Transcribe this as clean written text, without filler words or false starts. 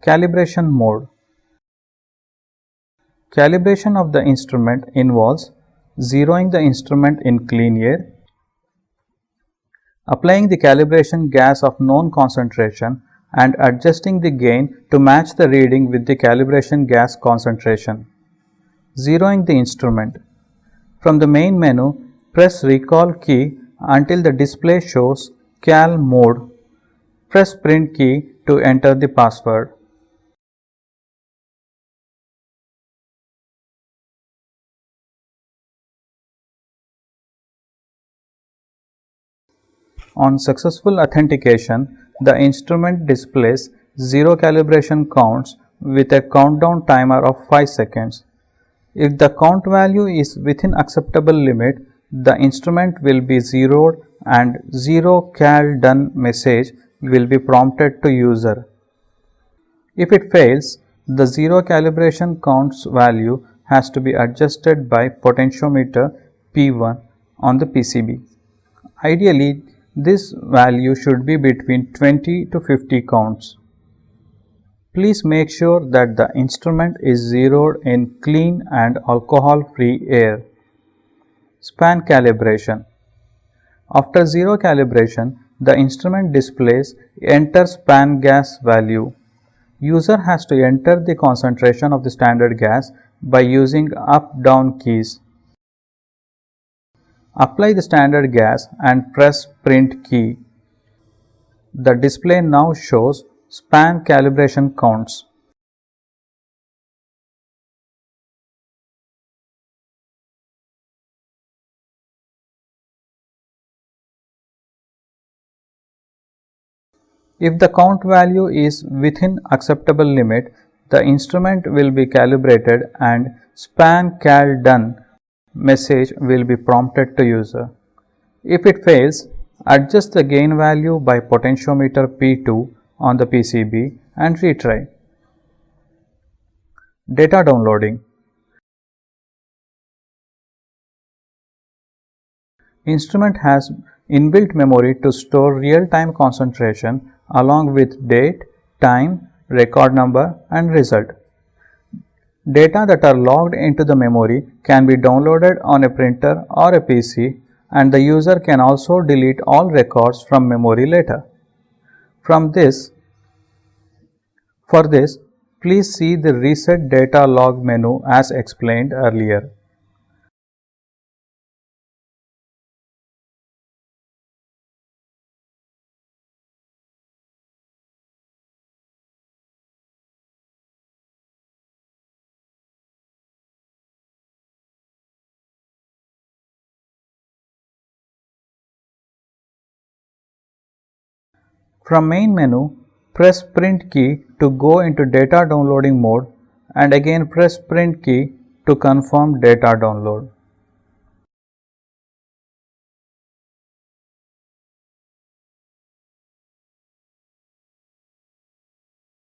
Calibration mode. Calibration of the instrument involves zeroing the instrument in clean air, applying the calibration gas of known concentration and adjusting the gain to match the reading with the calibration gas concentration. Zeroing the instrument. From the main menu, press recall key until the display shows Cal mode. Press print key to enter the password. On successful authentication, the instrument displays 0 calibration counts with a countdown timer of 5 seconds. If the count value is within acceptable limit, the instrument will be zeroed and 0 cal done message will be prompted to user. If it fails, the 0 calibration counts value has to be adjusted by potentiometer P1 on the PCB. Ideally, this value should be between 20 to 50 counts. Please make sure that the instrument is zeroed in clean and alcohol-free air. Span calibration. After 0 calibration, the instrument displays enter span gas value. User has to enter the concentration of the standard gas by using up-down keys. Apply the standard gas and press print key. The display now shows span calibration counts. If the count value is within acceptable limit, the instrument will be calibrated and span cal done message will be prompted to user. If it fails, adjust the gain value by potentiometer P2 on the PCB and retry. Data downloading. Instrument has inbuilt memory to store real-time concentration along with date, time, record number and result. Data that are logged into the memory can be downloaded on a printer or a PC, and the user can also delete all records from memory later. For this, please see the Reset Data Log menu as explained earlier. From main menu, press print key to go into data downloading mode and again press print key to confirm data download.